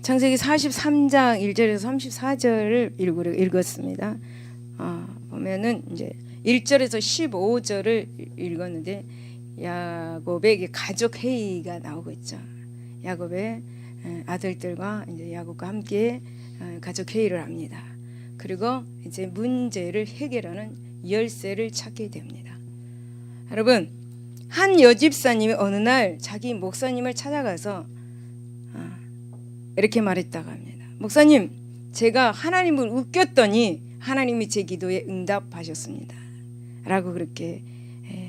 창세기 43장 1절에서 34절을 읽었습니다. 보면은 이제 1절에서 15절을 읽었는데 야곱의 가족 회의가 나오고 있죠. 야곱의 아들들과 이제 야곱과 함께 가족 회의를 합니다. 그리고 이제 문제를 해결하는 열쇠를 찾게 됩니다. 여러분, 한 여집사님이 어느 날 자기 목사님을 찾아가서 이렇게 말했다고 합니다. 목사님, 제가 하나님을 웃겼더니 하나님이 제 기도에 응답하셨습니다. 라고 그렇게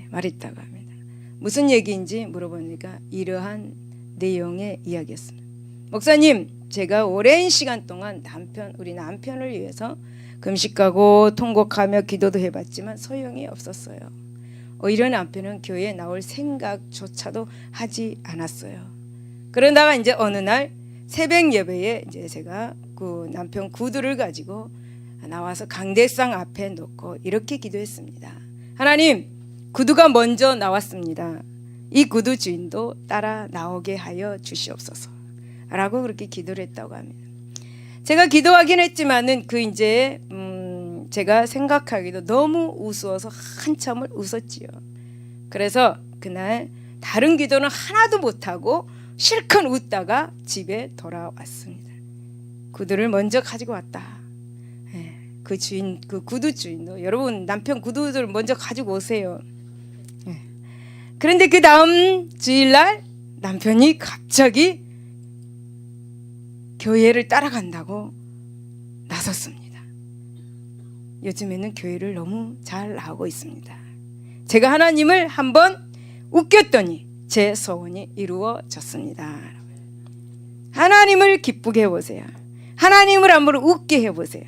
말했다고 합니다. 무슨 얘기인지 물어보니까 이러한 내용의 이야기였습니다. 목사님, 제가 오랜 시간 동안 우리 남편을 위해서 금식하고 통곡하며 기도도 해봤지만 소용이 없었어요. 오히려 남편은 교회에 나올 생각조차도 하지 않았어요. 그러다가 이제 어느 날 새벽 예배에 이제 제가 그 남편 구두를 가지고 나와서 강대상 앞에 놓고 이렇게 기도했습니다. 하나님, 구두가 먼저 나왔습니다. 이 구두 주인도 따라 나오게 하여 주시옵소서. 라고 그렇게 기도를 했다고 합니다. 제가 기도하긴 했지만은 제가 생각하기도 너무 우스워서 한참을 웃었지요. 그래서 그날 다른 기도는 하나도 못하고 실컷 웃다가 집에 돌아왔습니다. 구두를 먼저 가지고 왔다. 그 구두 주인도 여러분 남편 구두를 먼저 가지고 오세요. 그런데 그 다음 주일날 남편이 갑자기 교회를 따라간다고 나섰습니다. 요즘에는 교회를 너무 잘 나오고 있습니다. 제가 하나님을 한번 웃겼더니 제 소원이 이루어졌습니다. 하나님을 기쁘게 해보세요. 하나님을 한번 웃게 해보세요.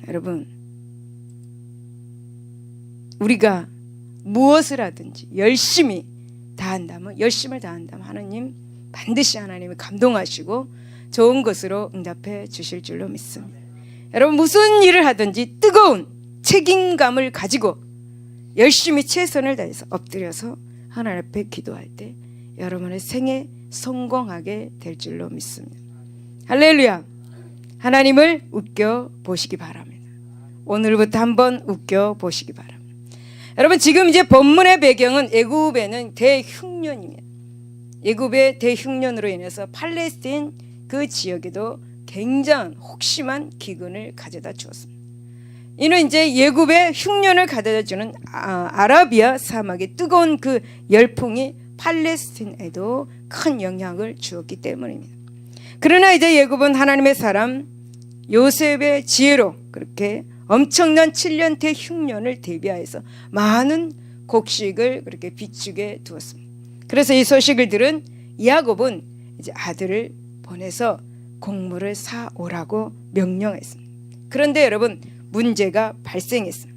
여러분, 우리가 무엇을 하든지 열심을 다한다면 하나님 반드시 하나님이 감동하시고 좋은 것으로 응답해 주실 줄로 믿습니다. 여러분, 무슨 일을 하든지 뜨거운 책임감을 가지고 열심히 최선을 다해서 엎드려서 하나님 앞에 기도할 때 여러분의 생에 성공하게 될 줄로 믿습니다. 할렐루야. 하나님을 웃겨 보시기 바랍니다. 오늘부터 한번 웃겨 보시기 바랍니다. 여러분, 지금 이제 본문의 배경은 애굽에는 대흉년입니다. 애굽의 대흉년으로 인해서 팔레스틴 그 지역에도 굉장한 혹심한 기근을 가져다 주었습니다. 이는 이제 애굽의 흉년을 가져다 주는 아라비아 사막의 뜨거운 그 열풍이 팔레스틴에도 큰 영향을 주었기 때문입니다. 그러나 이제 애굽은 하나님의 사람 요셉의 지혜로 그렇게 엄청난 7년 대흉년을 대비하여서 많은 곡식을 그렇게 비축해 두었습니다. 그래서 이 소식을 들은 야곱은 이제 아들을 보내서 곡물을 사오라고 명령했습니다. 그런데 여러분, 문제가 발생했어요.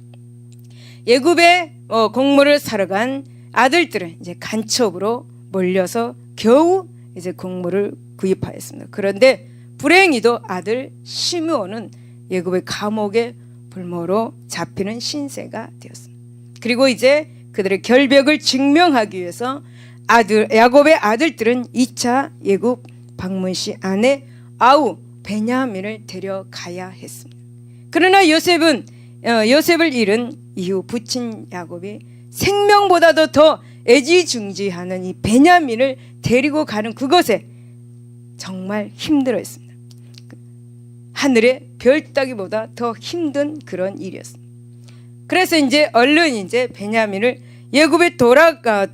애굽에 곡물을 사러 간 아들들은 이제 간첩으로 몰려서 겨우 이제 곡물을 구입하였습니다. 그런데 불행히도 아들 시므온은 애굽의 감옥의 불모로 잡히는 신세가 되었습니다. 그리고 이제 그들의 결백을 증명하기 위해서 야곱의 아들들은 2차 애굽 방문 시 아내 아우 베냐민을 데려가야 했습니다. 그러나 요셉을 잃은 이후 부친 야곱이 생명보다도 더 애지중지하는 이 베냐민을 데리고 가는 그것에 정말 힘들어했습니다. 하늘의 별 따기보다 더 힘든 그런 일이었습니다. 그래서 이제 얼른 이제 베냐민을 애굽에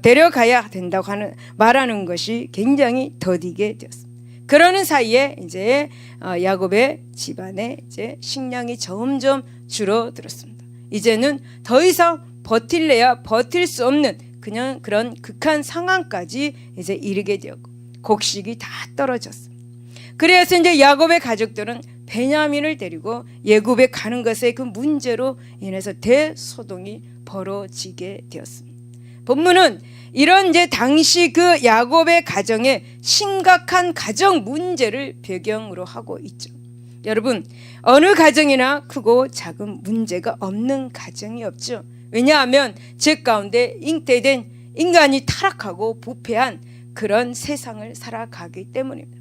데려가야 된다고 말하는 것이 굉장히 더디게 되었습니다. 그러는 사이에 이제 야곱의 집안에 이제 식량이 점점 줄어들었습니다. 이제는 더 이상 버틸래야 버틸 수 없는 그냥 그런 극한 상황까지 이제 이르게 되었고 곡식이 다 떨어졌습니다. 그래서 이제 야곱의 가족들은 베냐민을 데리고 애굽에 가는 것에 그 문제로 인해서 대소동이 벌어지게 되었습니다. 본문은 이런 이제 당시 그 야곱의 가정에 심각한 가정 문제를 배경으로 하고 있죠. 여러분, 어느 가정이나 크고 작은 문제가 없는 가정이 없죠. 왜냐하면 죄 가운데 잉태된 인간이 타락하고 부패한 그런 세상을 살아가기 때문입니다.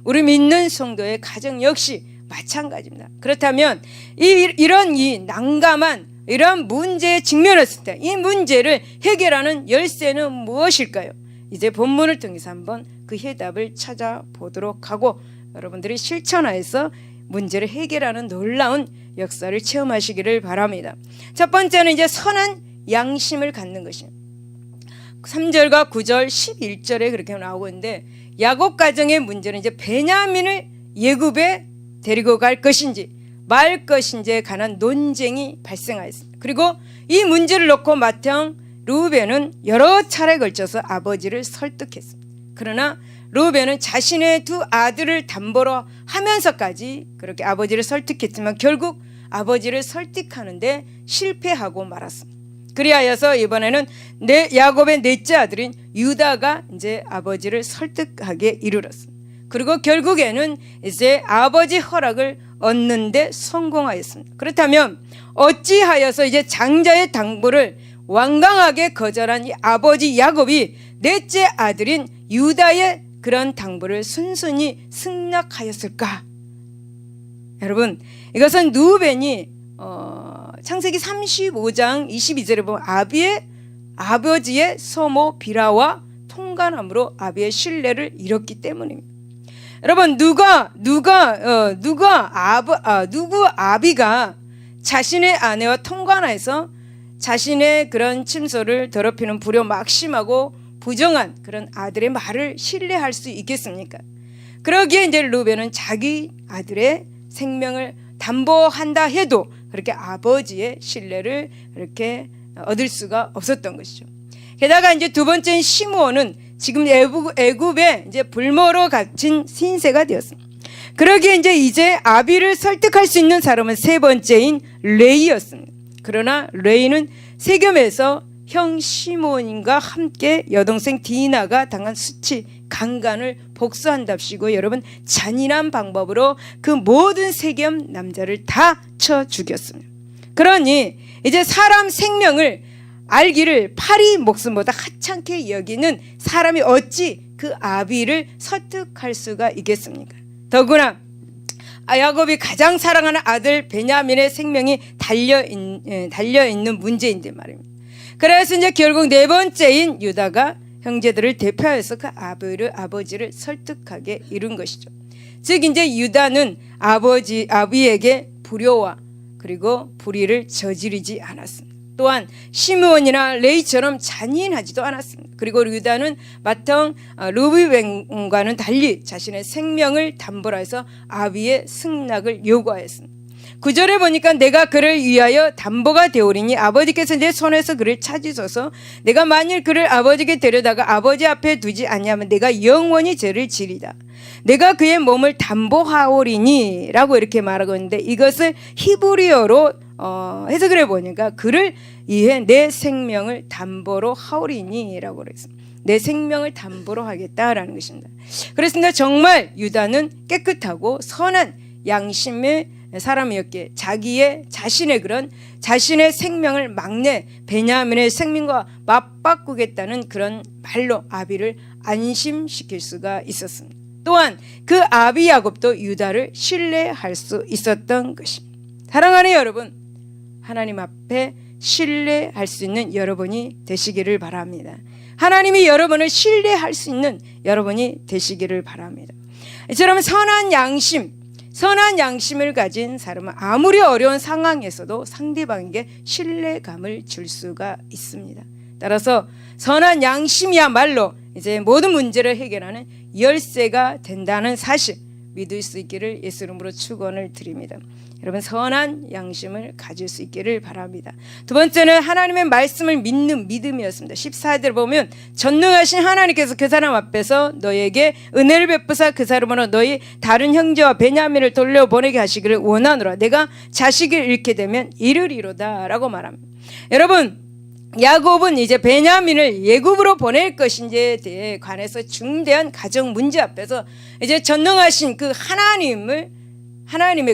우리 믿는 성도의 가정 역시 마찬가지입니다. 그렇다면 이런 난감한 이런 문제에 직면했을 때 이 문제를 해결하는 열쇠는 무엇일까요? 이제 본문을 통해서 한번 그 해답을 찾아보도록 하고 여러분들이 실천하여서 문제를 해결하는 놀라운 역사를 체험하시기를 바랍니다. 첫 번째는 이제 선한 양심을 갖는 것입니다. 3절과 9절 11절에 그렇게 나오고 있는데 야곱 가정의 문제는 이제 베냐민을 예굽에 데리고 갈 것인지 말 것인지에 관한 논쟁이 발생하였습니다. 그리고 이 문제를 놓고 맏형 르우벤은 여러 차례 걸쳐서 아버지를 설득했습니다. 그러나 르우벤은 자신의 두 아들을 담보로 하면서까지 그렇게 아버지를 설득했지만 결국 아버지를 설득하는데 실패하고 말았습니다. 그리하여서 이번에는 야곱의 넷째 아들인 유다가 이제 아버지를 설득하게 이르렀습니다. 그리고 결국에는 이제 아버지 허락을 얻는데 성공하였습니다. 그렇다면 어찌하여서 이제 장자의 당부를 완강하게 거절한 이 아버지 야곱이 넷째 아들인 유다의 그런 당부를 순순히 승낙하였을까? 여러분, 이것은 르우벤이 창세기 35장 22절에 보면 아버지의 소모 비라와 통간함으로 아비의 신뢰를 잃었기 때문입니다. 여러분, 누구 아비가 자신의 아내와 통관해서 자신의 그런 침소를 더럽히는 불효막심하고 부정한 그런 아들의 말을 신뢰할 수 있겠습니까? 그러기에 이제 르우벤은 자기 아들의 생명을 담보한다 해도 그렇게 아버지의 신뢰를 이렇게 얻을 수가 없었던 것이죠. 게다가 이제 두 번째인 시므온은 지금 애굽에 이제 불모로 갇힌 신세가 되었습니다. 그러기에 이제 아비를 설득할 수 있는 사람은 세 번째인 레이였습니다. 그러나 레이는 세겜에서 형 시므온과 함께 여동생 디나가 당한 수치, 강간을 복수한답시고 여러분 잔인한 방법으로 그 모든 세겜 남자를 다 쳐 죽였습니다. 그러니 이제 사람 생명을 알기를 파리 목숨보다 하찮게 여기는 사람이 어찌 그 아비를 설득할 수가 있겠습니까? 더구나 야곱이 가장 사랑하는 아들 베냐민의 생명이 달려있는 문제인데 말입니다. 그래서 이제 결국 네 번째인 유다가 형제들을 대표해서 그 아버지를 설득하게 이룬 것이죠. 즉 이제 유다는 아비에게 불효와 그리고 불의를 저지르지 않았습니다. 또한 시므온이나 레이처럼 잔인하지도 않았습니다. 그리고 유다는 맏형 르우벤과는 달리 자신의 생명을 담보로 해서 아비의 승낙을 요구하였습니다. 9절에 보니까 내가 그를 위하여 담보가 되오리니 아버지께서 내 손에서 그를 찾으소서. 내가 만일 그를 아버지께 데려다가 아버지 앞에 두지 아니하면 내가 영원히 죄를 지리다. 내가 그의 몸을 담보하오리니 라고 이렇게 말하고 있는데 이것을 히브리어로 해석을 해보니까 그를 위해 내 생명을 담보로 하오리니 라고 그랬습니다. 내 생명을 담보로 하겠다라는 것입니다. 그렇습니다. 정말 유다는 깨끗하고 선한 양심의 사람이었기에 자신의 생명을 막내 베냐민의 생명과 맞바꾸겠다는 그런 말로 아비를 안심시킬 수가 있었습니다. 또한 그 아비 야곱도 유다를 신뢰할 수 있었던 것입니다. 사랑하는 여러분, 하나님 앞에 신뢰할 수 있는 여러분이 되시기를 바랍니다. 하나님이 여러분을 신뢰할 수 있는 여러분이 되시기를 바랍니다. 이처럼 선한 양심을 가진 사람은 아무리 어려운 상황에서도 상대방에게 신뢰감을 줄 수가 있습니다. 따라서 선한 양심이야말로 이제 모든 문제를 해결하는 열쇠가 된다는 사실 믿을 수 있기를 예수 이름으로 축원을 드립니다. 여러분 선한 양심을 가질 수 있기를 바랍니다. 두 번째는 하나님의 말씀을 믿는 믿음이었습니다. 14절 보면 전능하신 하나님께서 그 사람 앞에서 너에게 은혜를 베푸사 그 사람으로 너희 다른 형제와 베냐민을 돌려보내게 하시기를 원하노라. 내가 자식을 잃게 되면 이르리로다 라고 말합니다. 여러분 야곱은 이제 베냐민을 예굽으로 보낼 것인지에 대해 관해서 중대한 가정 문제 앞에서 이제 전능하신 그 하나님의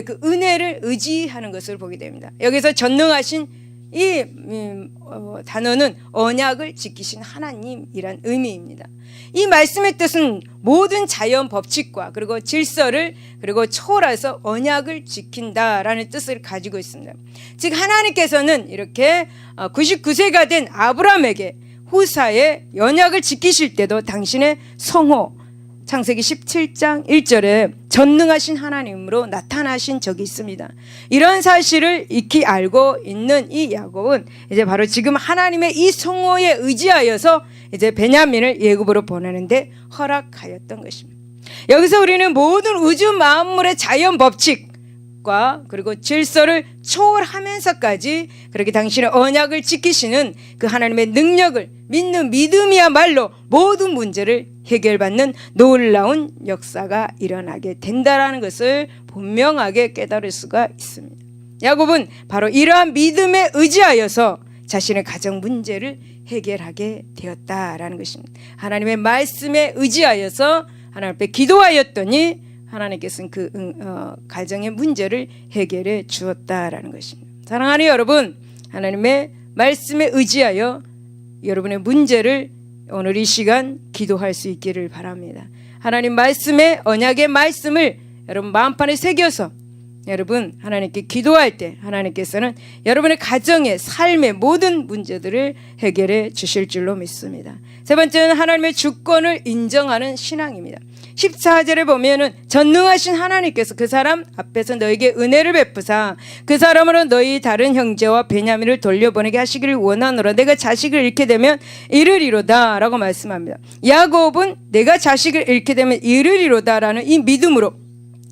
그 은혜를 의지하는 것을 보게 됩니다. 여기서 전능하신 이 단어는 언약을 지키신 하나님이란 의미입니다. 이 말씀의 뜻은 모든 자연 법칙과 그리고 질서를 그리고 초월해서 언약을 지킨다라는 뜻을 가지고 있습니다. 즉 하나님께서는 이렇게 99세가 된 아브라함에게 후사의 언약을 지키실 때도 당신의 성호 창세기 17장 1절에 전능하신 하나님으로 나타나신 적이 있습니다. 이런 사실을 익히 알고 있는 이 야곱은 이제 바로 지금 하나님의 이 성호에 의지하여서 이제 베냐민을 애굽으로 보내는데 허락하였던 것입니다. 여기서 우리는 모든 우주 만물의 자연 법칙과 그리고 질서를 초월하면서까지 그렇게 당신의 언약을 지키시는 그 하나님의 능력을 믿는 믿음이야말로 모든 문제를 해결받는 놀라운 역사가 일어나게 된다라는 것을 분명하게 깨달을 수가 있습니다. 야곱은 바로 이러한 믿음에 의지하여서 자신의 가정 문제를 해결하게 되었다라는 것입니다. 하나님의 말씀에 의지하여서 하나님 앞에 기도하였더니 하나님께서는 그 가정의 문제를 해결해 주었다라는 것입니다. 사랑하는 여러분, 하나님의 말씀에 의지하여 여러분의 문제를 오늘 이 시간 기도할 수 있기를 바랍니다. 하나님 말씀의 언약의 말씀을 여러분 마음판에 새겨서 여러분 하나님께 기도할 때 하나님께서는 여러분의 가정의 삶의 모든 문제들을 해결해 주실 줄로 믿습니다. 세 번째는 하나님의 주권을 인정하는 신앙입니다. 14절에 보면은 전능하신 하나님께서 그 사람 앞에서 너에게 은혜를 베푸사 그 사람으로 너희 다른 형제와 베냐민을 돌려보내게 하시기를 원하노라. 내가 자식을 잃게 되면 이르리로다 라고 말씀합니다. 야곱은 내가 자식을 잃게 되면 이르리로다 라는 이 믿음으로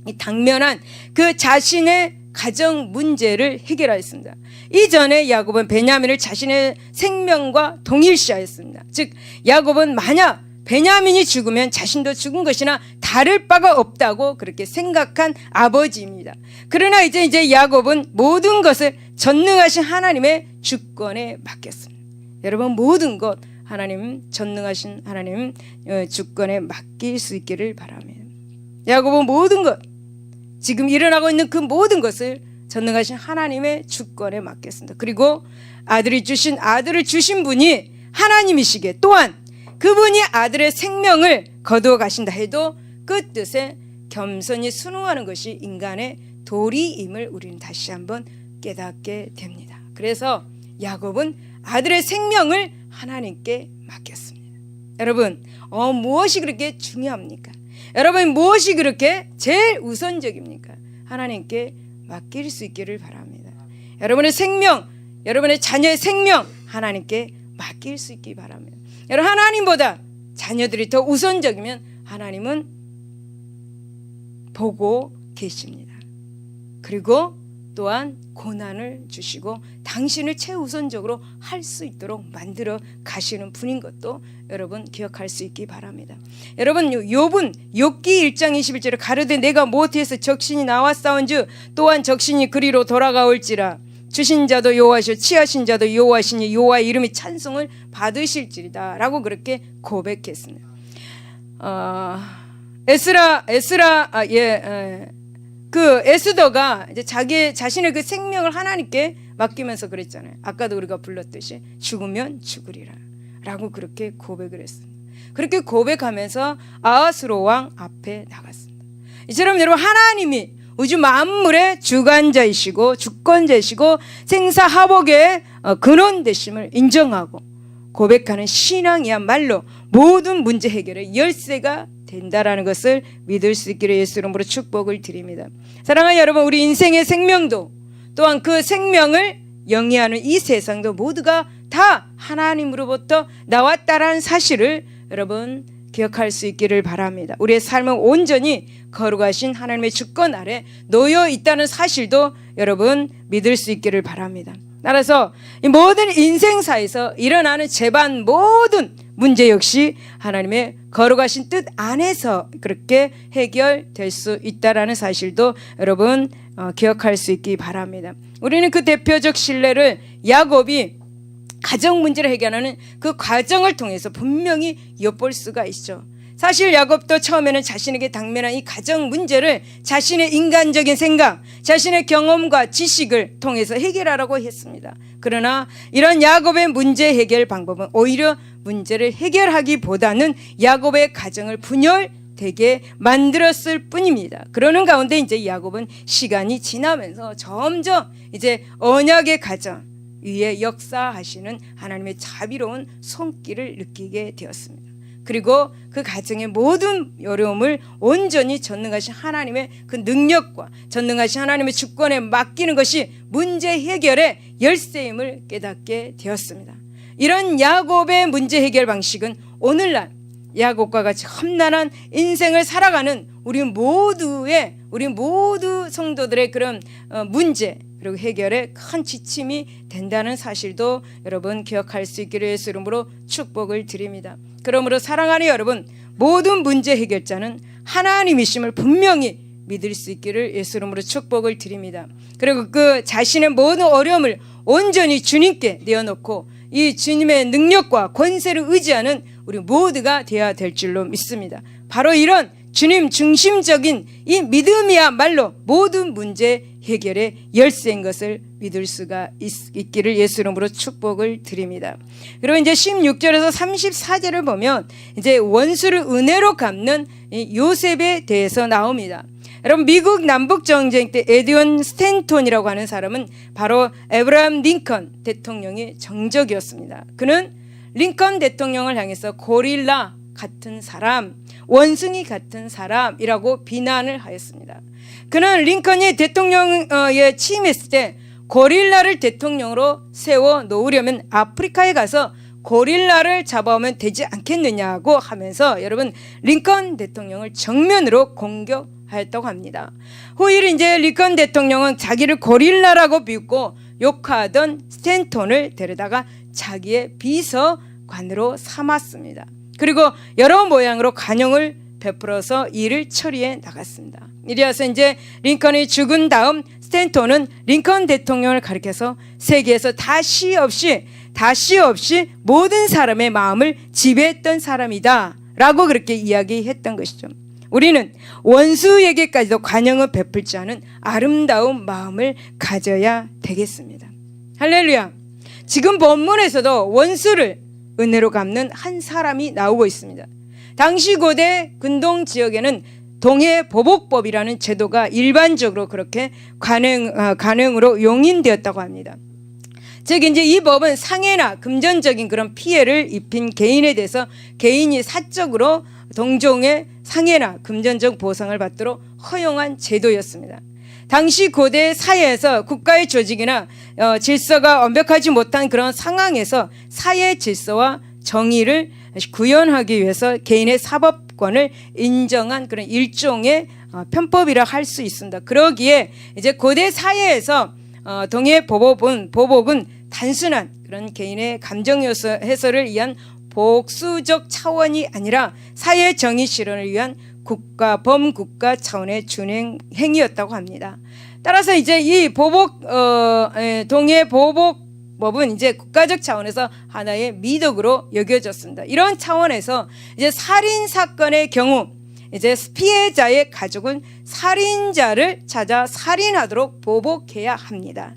이 당면한 그 자신의 가정 문제를 해결하였습니다. 이전에 야곱은 베냐민을 자신의 생명과 동일시하였습니다. 즉 야곱은 만약 베냐민이 죽으면 자신도 죽은 것이나 다를 바가 없다고 그렇게 생각한 아버지입니다. 그러나 이제 야곱은 모든 것을 전능하신 하나님의 주권에 맡겼습니다. 여러분 모든 것 하나님 전능하신 하나님 주권에 맡길 수 있기를 바랍니다. 야곱은 모든 것 지금 일어나고 있는 그 모든 것을 전능하신 하나님의 주권에 맡겼습니다. 그리고 아들을 주신 분이 하나님이시기에 또한 그분이 아들의 생명을 거두어 가신다 해도 그 뜻에 겸손히 순응하는 것이 인간의 도리임을 우리는 다시 한번 깨닫게 됩니다. 그래서 야곱은 아들의 생명을 하나님께 맡겼습니다. 여러분 무엇이 그렇게 중요합니까? 여러분 무엇이 그렇게 제일 우선적입니까? 하나님께 맡길 수 있기를 바랍니다. 여러분의 생명, 여러분의 자녀의 생명 하나님께 맡길 수 있기 바랍니다. 여러분 하나님보다 자녀들이 더 우선적이면 하나님은 보고 계십니다. 그리고 또한 고난을 주시고 당신을 최우선적으로 할 수 있도록 만들어 가시는 분인 것도 여러분 기억할 수 있기 바랍니다. 여러분 욥은 욥기 1장 21절에 가로되 내가 모태에서 적신이 나왔사온즉 또한 적신이 그리로 돌아가올지라 주신 자도 여호와시오 취하신 자도 여호와시니 여호와의 이름이 찬송을 받으실지리다 라고 그렇게 고백했습니다. 그 에스더가 이제 자신의 그 생명을 하나님께 맡기면서 그랬잖아요. 아까도 우리가 불렀듯이 죽으면 죽으리라 라고 그렇게 고백을 했습니다. 그렇게 고백하면서 아하스로 왕 앞에 나갔습니다. 이처럼 여러분 하나님이 우주 만물의 주관자이시고 주권자이시고 생사화복의 근원 되심을 인정하고 고백하는 신앙이야말로 모든 문제 해결의 열쇠가 된다라는 것을 믿을 수 있기를 예수 이름으로 축복을 드립니다. 사랑하는 여러분, 우리 인생의 생명도 또한 그 생명을 영위하는 이 세상도 모두가 다 하나님으로부터 나왔다라는 사실을 여러분 기억할 수 있기를 바랍니다. 우리의 삶은 온전히 거룩하신 하나님의 주권 아래 놓여 있다는 사실도 여러분 믿을 수 있기를 바랍니다. 따라서 이 모든 인생사에서 일어나는 재반 모든 문제 역시 하나님의 거룩하신 뜻 안에서 그렇게 해결될 수 있다라는 사실도 여러분 기억할 수 있기 바랍니다. 우리는 그 대표적 신뢰를 야곱이 가정 문제를 해결하는 그 과정을 통해서 분명히 엿볼 수가 있죠. 사실 야곱도 처음에는 자신에게 당면한 이 가정 문제를 자신의 인간적인 생각, 자신의 경험과 지식을 통해서 해결하라고 했습니다. 그러나 이런 야곱의 문제 해결 방법은 오히려 문제를 해결하기보다는 야곱의 가정을 분열되게 만들었을 뿐입니다. 그러는 가운데 이제 야곱은 시간이 지나면서 점점 이제 언약의 가정 위에 역사하시는 하나님의 자비로운 손길을 느끼게 되었습니다. 그리고 그 가정의 모든 어려움을 온전히 전능하신 하나님의 그 능력과 전능하신 하나님의 주권에 맡기는 것이 문제 해결의 열쇠임을 깨닫게 되었습니다. 이런 야곱의 문제 해결 방식은 오늘날 야곱과 같이 험난한 인생을 살아가는 우리 모두 성도들의 그런 문제 그리고 해결에 큰 지침이 된다는 사실도 여러분 기억할 수 있기를 예수 이름으로 축복을 드립니다. 그러므로 사랑하는 여러분, 모든 문제 해결자는 하나님이심을 분명히 믿을 수 있기를 예수 이름으로 축복을 드립니다. 그리고 그 자신의 모든 어려움을 온전히 주님께 내어놓고 이 주님의 능력과 권세를 의지하는 우리 모두가 되어야 될 줄로 믿습니다. 바로 이런 주님 중심적인 이 믿음이야말로 모든 문제 해결의 열쇠인 것을 믿을 수가 있기를 예수 이름으로 축복을 드립니다. 그리고 이제 16절에서 34절을 보면 이제 원수를 은혜로 갚는 이 요셉에 대해서 나옵니다. 여러분, 미국 남북 전쟁 때 에드원 스탠톤이라고 하는 사람은 바로 에브라함 링컨 대통령의 정적이었습니다. 그는 링컨 대통령을 향해서 고릴라 같은 사람, 원숭이 같은 사람이라고 비난을 하였습니다. 그는 링컨이 대통령에 취임했을 때 고릴라를 대통령으로 세워 놓으려면 아프리카에 가서 고릴라를 잡아오면 되지 않겠느냐고 하면서 여러분 링컨 대통령을 정면으로 공격하였다고 합니다. 후일 이제 링컨 대통령은 자기를 고릴라라고 비웃고 욕하던 스탠톤을 데려다가 자기의 비서관으로 삼았습니다. 그리고 여러 모양으로 관용을 베풀어서 일을 처리해 나갔습니다. 이리하서 이제 링컨이 죽은 다음 스탠톤은 링컨 대통령을 가리켜서 세계에서 다시 없이 모든 사람의 마음을 지배했던 사람이다 라고 그렇게 이야기했던 것이죠. 우리는 원수에게까지도 관용을 베풀지 않은 아름다운 마음을 가져야 되겠습니다. 할렐루야. 지금 본문에서도 원수를 은혜로 갚는 한 사람이 나오고 있습니다. 당시 고대 근동 지역에는 동해보복법이라는 제도가 일반적으로 그렇게 관행으로 용인되었다고 합니다. 즉 이제 이 법은 상해나 금전적인 그런 피해를 입힌 개인에 대해서 개인이 사적으로 동종의 상해나 금전적 보상을 받도록 허용한 제도였습니다. 당시 고대 사회에서 국가의 조직이나 질서가 완벽하지 못한 그런 상황에서 사회 질서와 정의를 구현하기 위해서 개인의 사법권을 인정한 그런 일종의 편법이라 할 수 있습니다. 그러기에 이제 고대 사회에서 동해보복은 단순한 그런 개인의 감정 해소를 위한 복수적 차원이 아니라 사회 정의 실현을 위한 범국가 차원의 준행 행위였다고 합니다. 따라서 이제 이 동해보복법은 이제 국가적 차원에서 하나의 미덕으로 여겨졌습니다. 이런 차원에서 이제 살인 사건의 경우 이제 피해자의 가족은 살인자를 찾아 살인하도록 보복해야 합니다.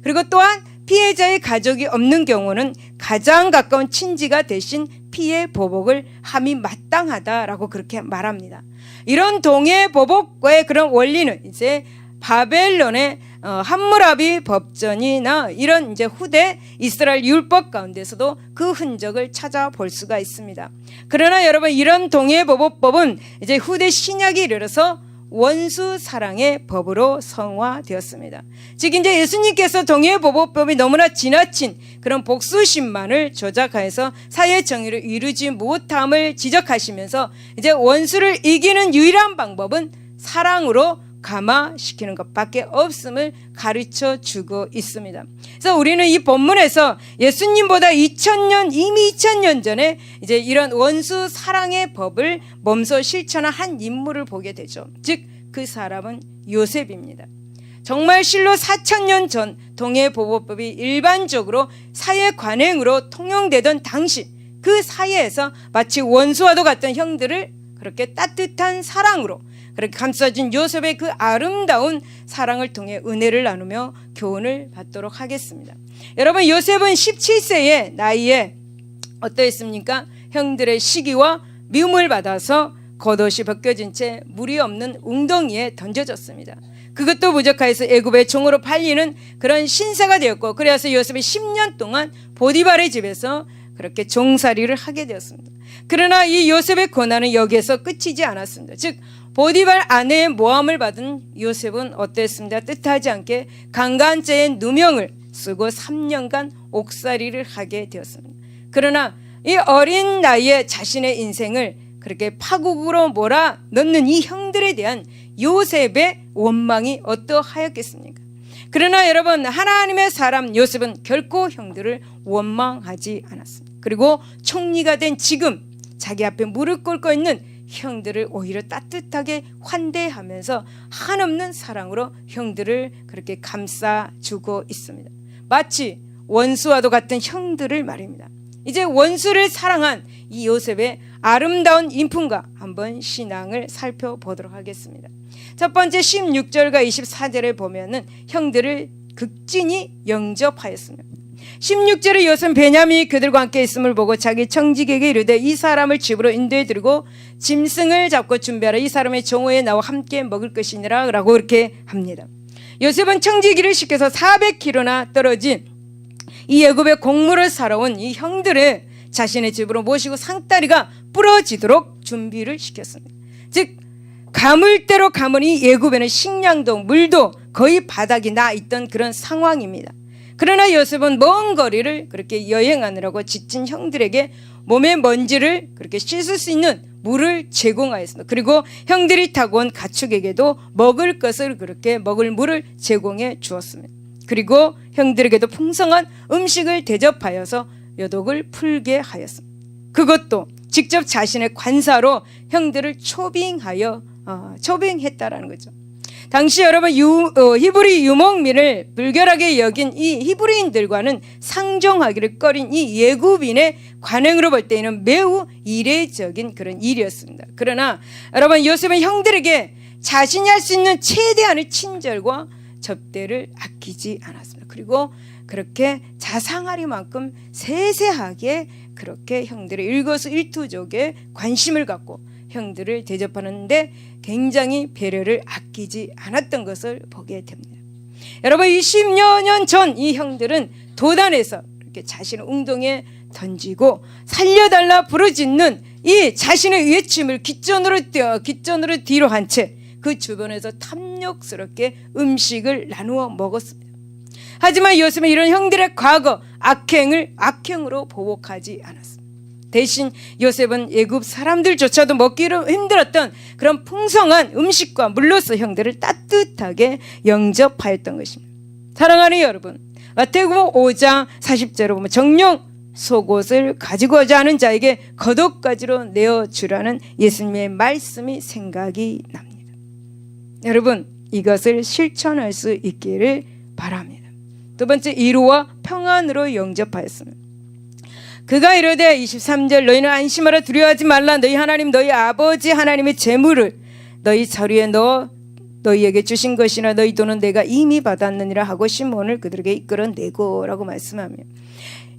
그리고 또한 피해자의 가족이 없는 경우는 가장 가까운 친지가 대신 피해 보복을 함이 마땅하다라고 그렇게 말합니다. 이런 동해보복과의 그런 원리는 이제 바벨론의 함무라비 법전이나 이런 이제 후대 이스라엘 율법 가운데서도 그 흔적을 찾아볼 수가 있습니다. 그러나 여러분 이런 동해보복법은 이제 후대 신약에 이르러서 원수 사랑의 법으로 성화되었습니다. 즉 이제 예수님께서 동해보복법이 너무나 지나친 그런 복수심만을 조작하여서 사회 정의를 이루지 못함을 지적하시면서 이제 원수를 이기는 유일한 방법은 사랑으로 감화시키는 것밖에 없음을 가르쳐 주고 있습니다. 그래서 우리는 이 본문에서 예수님보다 이미 2000년 전에 이제 이런 원수 사랑의 법을 몸소 실천한 한 인물을 보게 되죠. 즉 그 사람은 요셉입니다. 정말 실로 4000년 전 동해보복법이 일반적으로 사회 관행으로 통용되던 당시 그 사회에서 마치 원수와도 같은 형들을 그렇게 따뜻한 사랑으로 그렇게 감싸준 요셉의 그 아름다운 사랑을 통해 은혜를 나누며 교훈을 받도록 하겠습니다. 여러분, 요셉은 17세의 나이에 어떠했습니까? 형들의 시기와 미움을 받아서 겉옷이 벗겨진 채 물이 없는 웅덩이에 던져졌습니다. 그것도 부족하여서 애굽의 종으로 팔리는 그런 신세가 되었고, 그래서 요셉이 10년 동안 보디발의 집에서 그렇게 종살이를 하게 되었습니다. 그러나 이 요셉의 고난은 여기에서 끝이지 않았습니다. 즉 보디발 아내의 모함을 받은 요셉은 어땠습니다? 뜻하지 않게 강간죄의 누명을 쓰고 3년간 옥살이를 하게 되었습니다. 그러나 이 어린 나이에 자신의 인생을 그렇게 파국으로 몰아넣는 이 형들에 대한 요셉의 원망이 어떠하였겠습니까? 그러나 여러분, 하나님의 사람 요셉은 결코 형들을 원망하지 않았습니다. 그리고 총리가 된 지금 자기 앞에 무릎 꿇고 있는 형들을 오히려 따뜻하게 환대하면서 한없는 사랑으로 형들을 그렇게 감싸주고 있습니다. 마치 원수와도 같은 형들을 말입니다. 이제 원수를 사랑한 이 요셉의 아름다운 인품과 한번 신앙을 살펴보도록 하겠습니다. 첫 번째 16절과 24절에 보면은 형들을 극진히 영접하였습니다. 16절에 요셉은 베냐민이 그들과 함께 있음을 보고 자기 청직에게 이르되 이 사람을 집으로 인도해 드리고 짐승을 잡고 준비하라. 이 사람의 정오에 나와 함께 먹을 것이니라 라고 그렇게 합니다. 요셉은 청지기를 시켜서 400km나 떨어진 이 애굽의 곡물을 사러 온 이 형들을 자신의 집으로 모시고 상다리가 부러지도록 준비를 시켰습니다. 즉 가물대로 가물이 애굽에는 식량도 물도 거의 바닥이 나 있던 그런 상황입니다. 그러나 요셉은 먼 거리를 그렇게 여행하느라고 지친 형들에게 몸의 먼지를 그렇게 씻을 수 있는 물을 제공하였습니다. 그리고 형들이 타고 온 가축에게도 먹을 것을 그렇게 먹을 물을 제공해 주었습니다. 그리고 형들에게도 풍성한 음식을 대접하여서 여독을 풀게 하였습니다. 그것도 직접 자신의 관사로 형들을 초빙했다라는 거죠. 당시 여러분 히브리 유목민을 불결하게 여긴 이 히브리인들과는 상종하기를 꺼린 이 예굽인의 관행으로 볼 때에는 매우 이례적인 그런 일이었습니다. 그러나 여러분 요셉은 형들에게 자신이 할 수 있는 최대한의 친절과 접대를 아끼지 않았습니다. 그리고 그렇게 자상하리만큼 세세하게 그렇게 형들의 일거수일투족에 관심을 갖고 형들을 대접하는데 굉장히 배려를 아끼지 않았던 것을 보게 됩니다. 여러분 20여 년 전 이 형들은 도단에서 이렇게 자신을 웅덩이에 던지고 살려달라 부르짖는 이 자신의 외침을 깃전으로 뒤로 한 채 그 주변에서 탐욕스럽게 음식을 나누어 먹었습니다. 하지만 요셉은 이런 형들의 과거 악행을 악행으로 보복하지 않았습니다. 대신 요셉은 애굽 사람들조차도 먹기로 힘들었던 그런 풍성한 음식과 물로서 형들을 따뜻하게 영접하였던 것입니다. 사랑하는 여러분, 마태복음 5장 40절로 보면 정령 속옷을 가지고자 하는 자에게 겉옷가지로 내어주라는 예수님의 말씀이 생각이 납니다. 여러분 이것을 실천할 수 있기를 바랍니다. 두 번째, 위로와 평안으로 영접하였습니다. 그가 이르되 23절 너희는 안심하라 두려워하지 말라. 너희 하나님 너희 아버지 하나님의 재물을 너희 자루에 넣어 너희에게 주신 것이나 너희 돈은 내가 이미 받았느니라 하고 시몬을 그들에게 이끌어내고 라고 말씀하며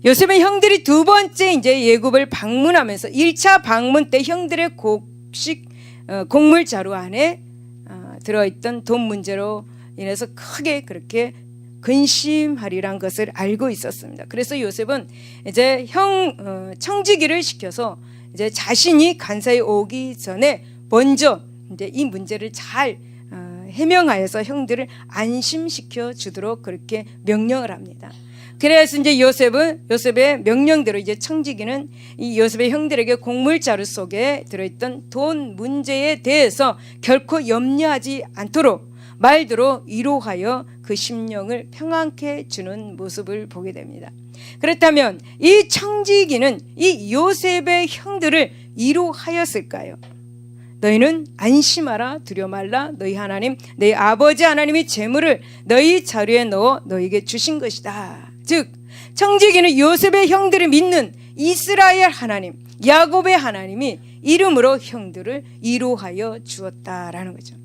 요셉은 형들이 두 번째 이제 예굽을 방문하면서 1차 방문 때 형들의 곡물 자루 안에 들어있던 돈 문제로 인해서 크게 그렇게 근심하리란 것을 알고 있었습니다. 그래서 요셉은 이제 청지기를 시켜서 이제 자신이 간사에 오기 전에 먼저 이제 이 문제를 잘 해명하여서 형들을 안심시켜 주도록 그렇게 명령을 합니다. 그래서 이제 요셉의 명령대로 이제 청지기는 이 요셉의 형들에게 곡물자루 속에 들어있던 돈 문제에 대해서 결코 염려하지 않도록 말대로 위로하여 그 심령을 평안케 주는 모습을 보게 됩니다. 그렇다면 이 청지기는 이 요셉의 형들을 위로하였을까요? 너희는 안심하라 두려워 말라. 너희 하나님 너희 아버지 하나님이 재물을 너희 자루에 넣어 너희에게 주신 것이다. 즉 청지기는 요셉의 형들을 믿는 이스라엘 하나님, 야곱의 하나님이 이름으로 형들을 위로하여 주었다라는 거죠.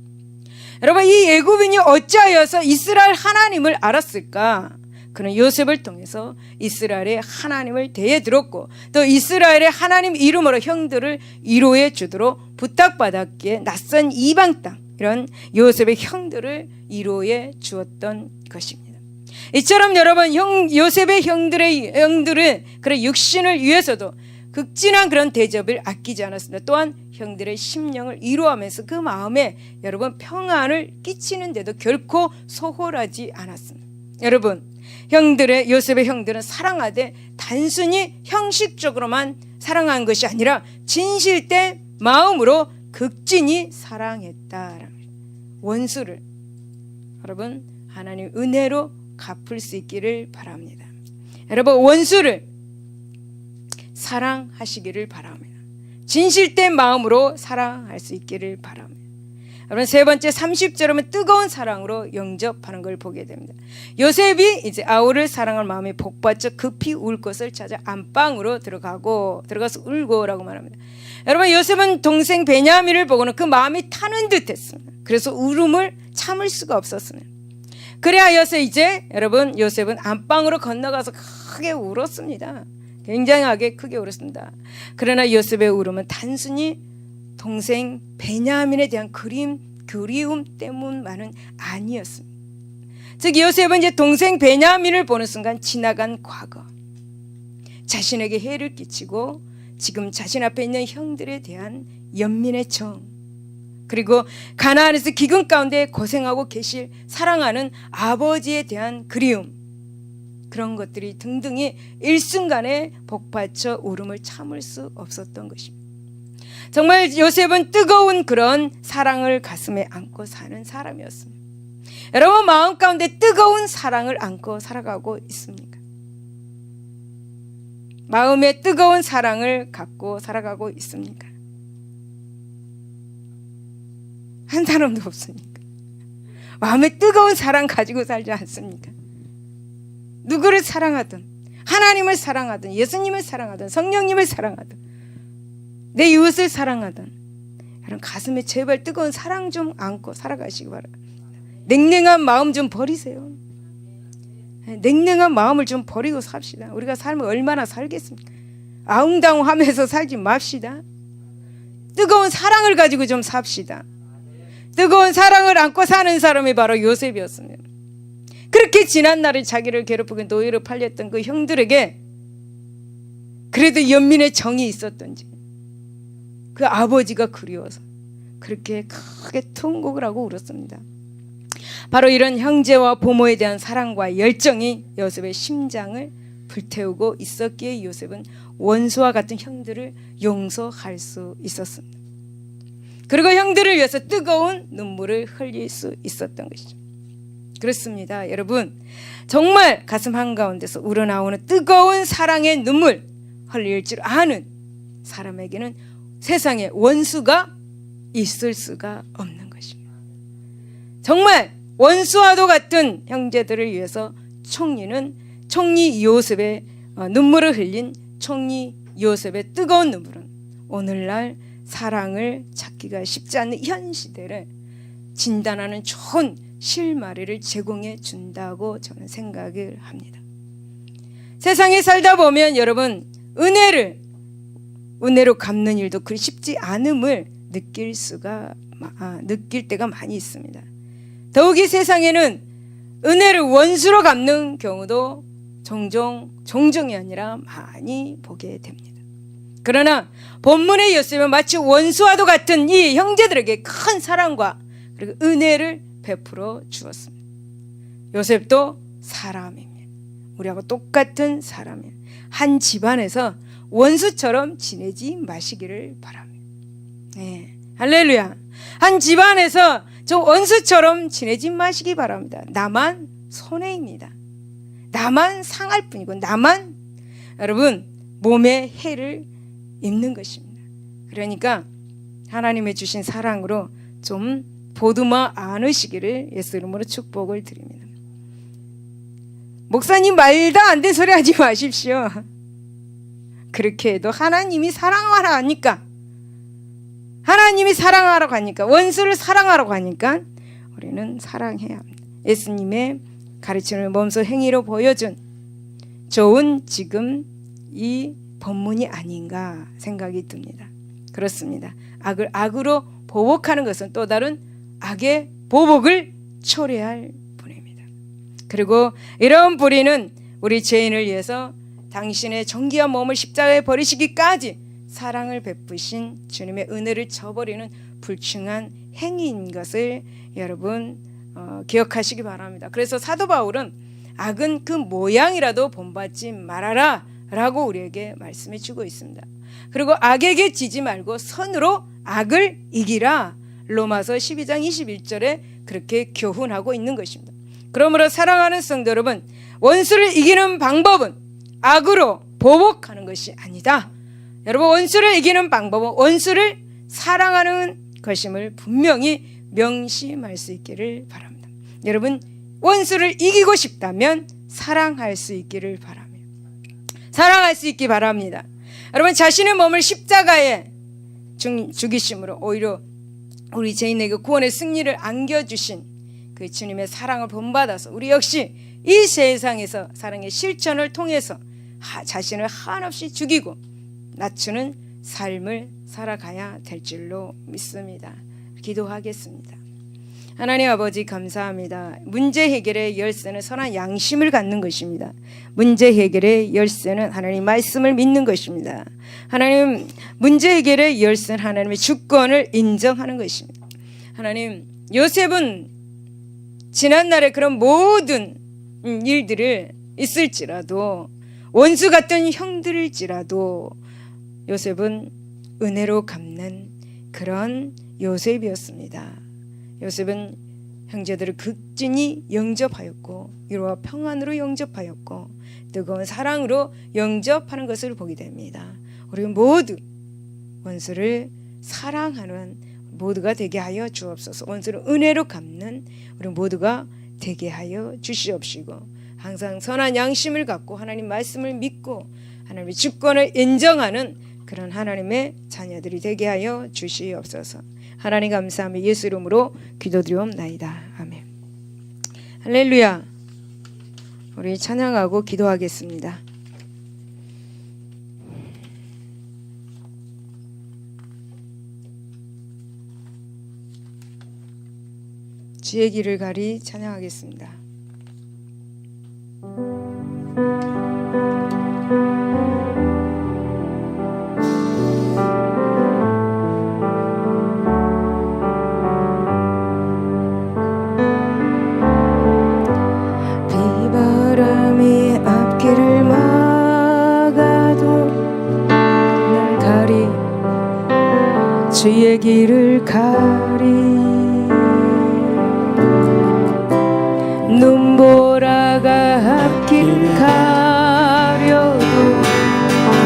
여러분, 이 애굽인이 어찌하여서 이스라엘 하나님을 알았을까? 그는 요셉을 통해서 이스라엘의 하나님을 대해 들었고 또 이스라엘의 하나님 이름으로 형들을 위로해 주도록 부탁받았기에 낯선 이방 땅, 이런 요셉의 형들을 위로해 주었던 것입니다. 이처럼 여러분, 요셉의 형들은 그런 육신을 위해서도 극진한 그런 대접을 아끼지 않았습니다. 또한 형들의 심령을 위로하면서 그 마음에 여러분 평안을 끼치는데도 결코 소홀하지 않았습니다. 여러분, 요셉의 형들은 사랑하되 단순히 형식적으로만 사랑한 것이 아니라 진실된 마음으로 극진히 사랑했다라는 거예요. 원수를 여러분 하나님 은혜로 갚을 수 있기를 바랍니다. 여러분, 원수를 사랑하시기를 바랍니다. 진실된 마음으로 사랑할 수 있기를 바랍니다. 여러분, 세 번째 30절은 뜨거운 사랑으로 영접하는 걸 보게 됩니다. 요셉이 이제 아우를 사랑할 마음이 복받쳐 급히 울 것을 찾아 안방으로 들어가서 울고라고 말합니다. 여러분, 요셉은 동생 베냐민을 보고는 그 마음이 타는 듯 했습니다. 그래서 울음을 참을 수가 없었습니다. 그래하여서 이제 여러분, 요셉은 안방으로 건너가서 크게 울었습니다. 굉장하게 크게 울었습니다. 그러나 요셉의 울음은 단순히 동생 베냐민에 대한 그리움 때문만은 아니었습니다. 즉 요셉은 이제 동생 베냐민을 보는 순간 지나간 과거, 자신에게 해를 끼치고 지금 자신 앞에 있는 형들에 대한 연민의 정, 그리고 가나안에서 기근 가운데 고생하고 계실 사랑하는 아버지에 대한 그리움, 그런 것들이 등등이 일순간에 복받쳐 울음을 참을 수 없었던 것입니다. 정말 요셉은 뜨거운 그런 사랑을 가슴에 안고 사는 사람이었습니다. 여러분, 마음 가운데 뜨거운 사랑을 안고 살아가고 있습니까? 마음에 뜨거운 사랑을 갖고 살아가고 있습니까? 한 사람도 없으니까. 마음에 뜨거운 사랑 가지고 살지 않습니까? 누구를 사랑하든, 하나님을 사랑하든, 예수님을 사랑하든, 성령님을 사랑하든, 내 이웃을 사랑하든, 여러분 가슴에 제발 뜨거운 사랑 좀 안고 살아가시기 바랍니다. 냉랭한 마음 좀 버리세요. 냉랭한 마음을 좀 버리고 삽시다. 우리가 삶을 얼마나 살겠습니까? 아웅다웅하면서 살지 맙시다. 뜨거운 사랑을 가지고 좀 삽시다. 뜨거운 사랑을 안고 사는 사람이 바로 요셉이었습니다. 그렇게 지난 날에 자기를 괴롭히고 노예로 팔렸던 그 형들에게 그래도 연민의 정이 있었던지 그 아버지가 그리워서 그렇게 크게 통곡을 하고 울었습니다. 바로 이런 형제와 부모에 대한 사랑과 열정이 요셉의 심장을 불태우고 있었기에 요셉은 원수와 같은 형들을 용서할 수 있었습니다. 그리고 형들을 위해서 뜨거운 눈물을 흘릴 수 있었던 것이죠. 그렇습니다. 여러분, 정말 가슴 한가운데서 우러나오는 뜨거운 사랑의 눈물 흘릴 줄 아는 사람에게는 세상에 원수가 있을 수가 없는 것입니다. 정말 원수와도 같은 형제들을 위해서 총리 요셉의 눈물을 흘린 총리 요셉의 뜨거운 눈물은 오늘날 사랑을 찾기가 쉽지 않는 현 시대를 진단하는 좋은 실마리를 제공해 준다고 저는 생각을 합니다. 세상에 살다 보면 여러분 은혜로 갚는 일도 그리 쉽지 않음을 느낄 때가 많이 있습니다. 더욱이 세상에는 은혜를 원수로 갚는 경우도 종종이 아니라 많이 보게 됩니다. 그러나 본문의 요셉은 마치 원수와도 같은 이 형제들에게 큰 사랑과 그리고 은혜를 베풀어 주었습니다. 요셉도 사람입니다. 우리하고 똑같은 사람이에요. 한 집안에서 원수처럼 지내지 마시기를 바랍니다. 네, 할렐루야. 한 집안에서 저 원수처럼 지내지 마시기 바랍니다. 나만 손해입니다. 나만 상할 뿐이고 나만 여러분 몸에 해를 입는 것입니다. 그러니까 하나님의 주신 사랑으로 좀 보듬어 안으시기를 예수 이름으로 축복을 드립니다. 목사님 말도 안 된 소리 하지 마십시오. 그렇게 해도 하나님이 사랑하라 하니까, 하나님이 사랑하라고 하니까, 원수를 사랑하라고 하니까 우리는 사랑해야 합니다. 예수님의 가르침을 몸소 행위로 보여준 좋은 지금 이 본문이 아닌가 생각이 듭니다. 그렇습니다. 악을 악으로 보복하는 것은 또 다른 악의 보복을 초래할 뿐입니다. 그리고 이런 불의는 우리 죄인을 위해서 당신의 존귀한 몸을 십자가에 버리시기까지 사랑을 베푸신 주님의 은혜를 저버리는 불충한 행위인 것을 여러분 기억하시기 바랍니다. 그래서 사도 바울은 악은 그 모양이라도 본받지 말아라 라고 우리에게 말씀해 주고 있습니다. 그리고 악에게 지지 말고 선으로 악을 이기라, 로마서 12장 21절에 그렇게 교훈하고 있는 것입니다. 그러므로 사랑하는 성도 여러분, 원수를 이기는 방법은 악으로 보복하는 것이 아니다. 여러분, 원수를 이기는 방법은 원수를 사랑하는 것임을 분명히 명심할 수 있기를 바랍니다. 여러분, 원수를 이기고 싶다면 사랑할 수 있기를 바랍니다. 사랑할 수 있기 바랍니다. 여러분, 자신의 몸을 십자가에 죽이심으로 오히려 우리 죄인에게 구원의 승리를 안겨주신 그 주님의 사랑을 본받아서 우리 역시 이 세상에서 사랑의 실천을 통해서 자신을 한없이 죽이고 낮추는 삶을 살아가야 될 줄로 믿습니다. 기도하겠습니다. 하나님 아버지, 감사합니다. 문제 해결의 열쇠는 선한 양심을 갖는 것입니다. 문제 해결의 열쇠는 하나님 말씀을 믿는 것입니다. 하나님, 문제 해결의 열쇠는 하나님의 주권을 인정하는 것입니다. 하나님, 요셉은 지난날에 그런 모든 일들을 있을지라도, 원수 같은 형들일지라도 요셉은 은혜로 갚는 그런 요셉이었습니다. 요셉은 형제들을 극진히 영접하였고 위로와 평안으로 영접하였고 뜨거운 사랑으로 영접하는 것을 보게 됩니다. 우리 모두 원수를 사랑하는 모두가 되게 하여 주옵소서. 원수를 은혜로 갚는 우리 모두가 되게 하여 주시옵시고, 항상 선한 양심을 갖고 하나님 말씀을 믿고 하나님의 주권을 인정하는 그런 하나님의 자녀들이 되게 하여 주시옵소서. 하나님 감사하며 예수 이름으로 기도드리옵나이다. 아멘. 할렐루야. 우리 찬양하고 기도하겠습니다. 주의 길을 가리 찬양하겠습니다. 비바람이 앞길을 막아도 날 가리, 주의 길을 가리, 눈보라가 앞길을 가려도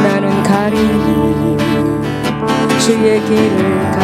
나는 가리, 주의 길을 가리.